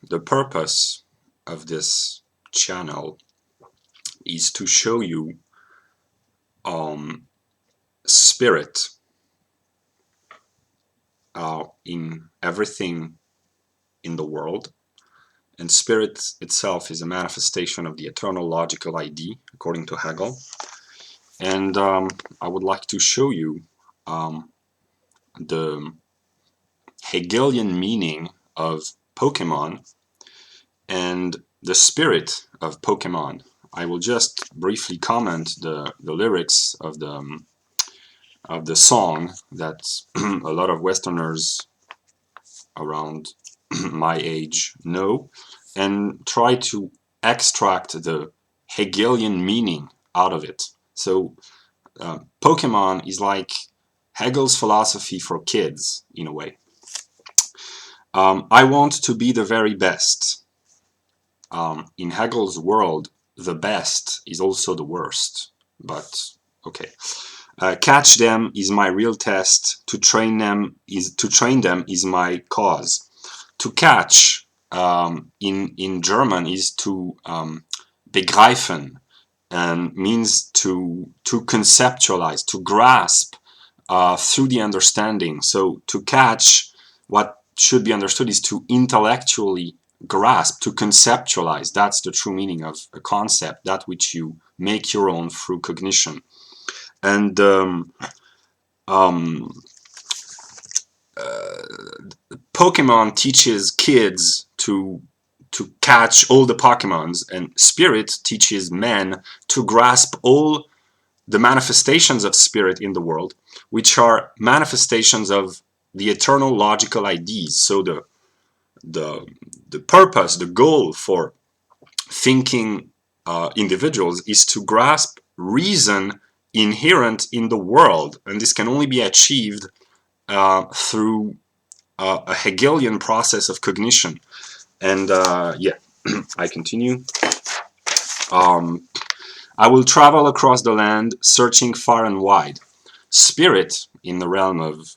the purpose of this channel is to show you spirit in everything in the world. And spirit itself is a manifestation of the eternal logical ID, according to Hegel. And I would like to show you the Hegelian meaning of Pokemon and the spirit of Pokemon. I will just briefly comment the lyrics of the song that a lot of Westerners around my age know, and try to extract the Hegelian meaning out of it. So Pokemon is like Hegel's philosophy for kids, in a way. I want to be the very best. In Hegel's world, the best is also the worst, but okay. Catch them is my real test. To train them is my cause. To catch in German is to begreifen, and means to conceptualize, to grasp through the understanding. So to catch, what should be understood is to intellectually grasp, to conceptualize. That's the true meaning of a concept, that which you make your own through cognition. And Pokemon teaches kids to catch all the Pokemons, and Spirit teaches men to grasp all the manifestations of Spirit in the world, which are manifestations of the eternal logical IDs. So the purpose, the goal for thinking individuals is to grasp reason inherent in the world, and this can only be achieved through a Hegelian process of cognition. And yeah, I continue. I will travel across the land, searching far and wide. Spirit, in the realm of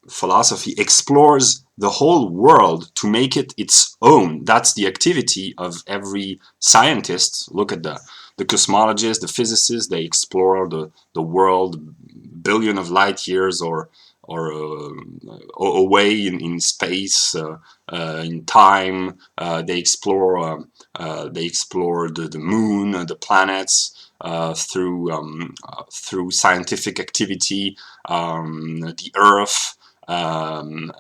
philosophy, explores the whole world to make it its own. That's the activity of every scientist. Look at the cosmologists, the physicists. They explore the world billion of light years or away in space, in time. They explore the moon, the planets, through scientific activity, the earth, and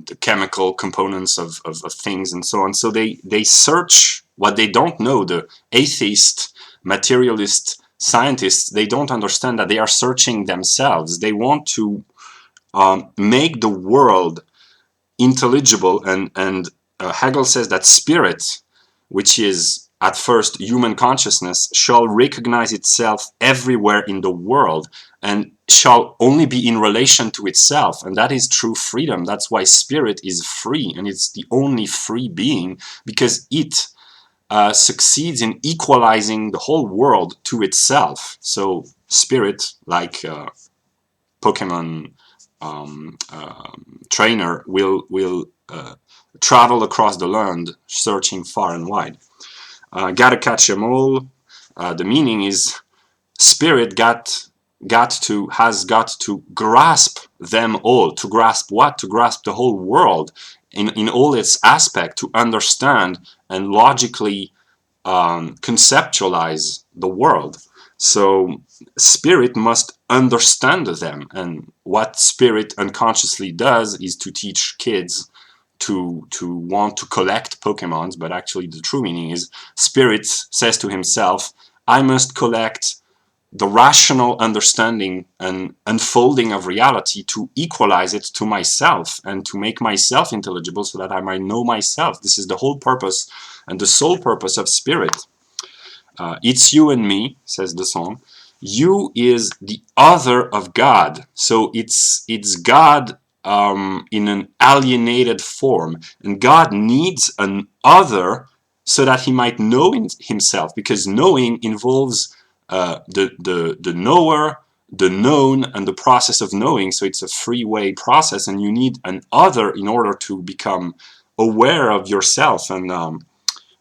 the chemical components of things and so on. So they search what they don't know. The atheist, materialist scientists, they don't understand that they are searching themselves. They want to make the world intelligible, and Hegel says that spirit, which is at first human consciousness, shall recognize itself everywhere in the world and shall only be in relation to itself, and that is true freedom. That's why spirit is free, and it's the only free being, because it succeeds in equalizing the whole world to itself. So spirit, like Pokemon trainer, will travel across the land, searching far and wide. Gotta catch them all. The meaning is spirit has got to grasp them all. To grasp what? To grasp the whole world in all its aspect, to understand and logically conceptualize the world. So spirit must understand them, and what spirit unconsciously does is to teach kids to want to collect Pokemons, but actually the true meaning is spirit says to himself, I must collect the rational understanding and unfolding of reality to equalize it to myself and to make myself intelligible so that I might know myself. This is the whole purpose and the sole purpose of spirit. It's you and me, says the song. You is the other of God. So it's God in an alienated form. And God needs an other so that he might know himself, because knowing involves the knower, the known, and the process of knowing. So it's a three-way process, and you need an other in order to become aware of yourself. And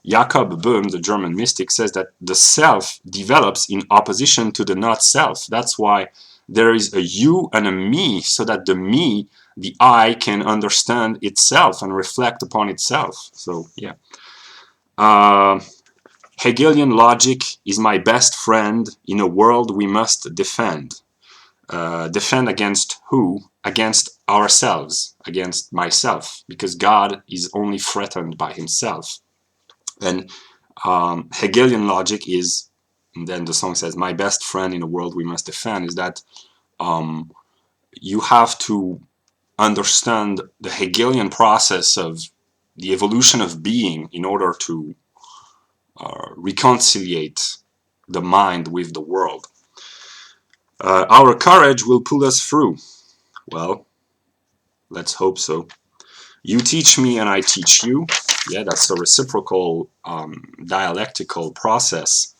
Jakob Böhm, the German mystic, says that the self develops in opposition to the not self. That's why there is a you and a me, so that the me, the I, can understand itself and reflect upon itself. So yeah. Hegelian logic is my best friend in a world we must defend. Defend against who? Against ourselves, against myself, because God is only threatened by himself. And Hegelian logic is, and then the song says, my best friend in a world we must defend, is that you have to understand the Hegelian process of the evolution of being in order to reconciliate the mind with the world. Our courage will pull us through. Well, let's hope so. You teach me and I teach you. Yeah, that's a reciprocal dialectical process.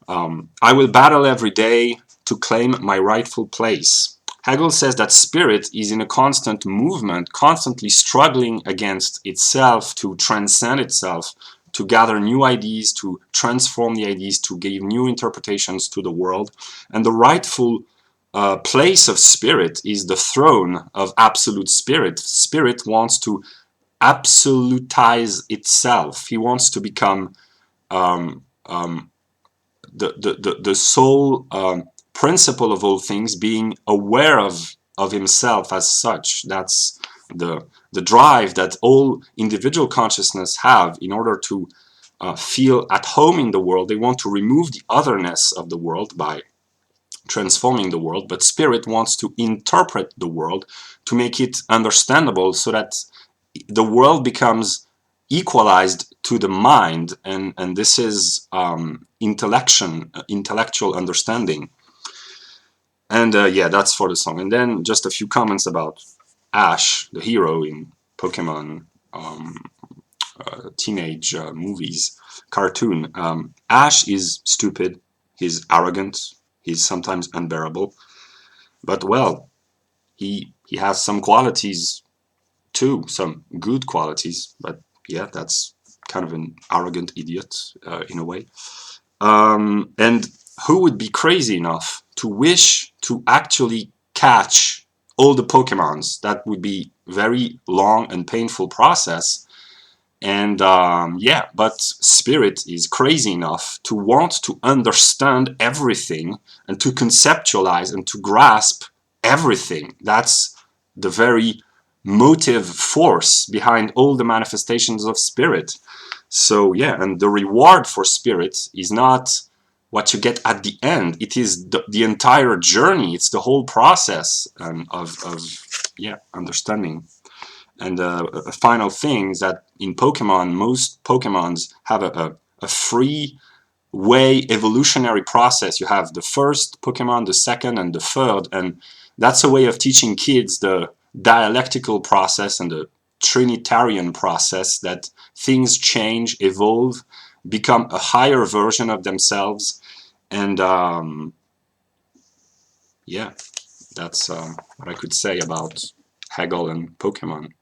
I will battle every day to claim my rightful place. Hegel says that spirit is in a constant movement, constantly struggling against itself to transcend itself, to gather new ideas, to transform the ideas, to give new interpretations to the world. And the rightful place of spirit is the throne of absolute spirit. Spirit wants to absolutize itself. He wants to become the sole principle of all things, being aware of himself as such. That's the drive that all individual consciousness have in order to feel at home in the world. They want to remove the otherness of the world by transforming the world, but spirit wants to interpret the world to make it understandable, so that the world becomes equalized to the mind, and this is intellectual understanding. And yeah, that's for the song. And then just a few comments about Ash, the hero in Pokemon teenage movies, cartoon. Ash is stupid, he's arrogant, he's sometimes unbearable, but well, he has some qualities too, some good qualities, but yeah, that's kind of an arrogant idiot in a way. And who would be crazy enough to wish to actually catch all the Pokemons? That would be very long and painful process. And yeah, but spirit is crazy enough to want to understand everything and to conceptualize and to grasp everything. That's the very motive force behind all the manifestations of spirit. So yeah, and the reward for spirit is not what you get at the end. It is the entire journey. It's the whole process of yeah, understanding. And a final thing is that in Pokemon, most Pokemons have a free way evolutionary process. You have the first Pokemon, the second, and the third, and that's a way of teaching kids the dialectical process and the Trinitarian process, that things change, evolve, become a higher version of themselves. And yeah, that's what I could say about Hegel and Pokemon.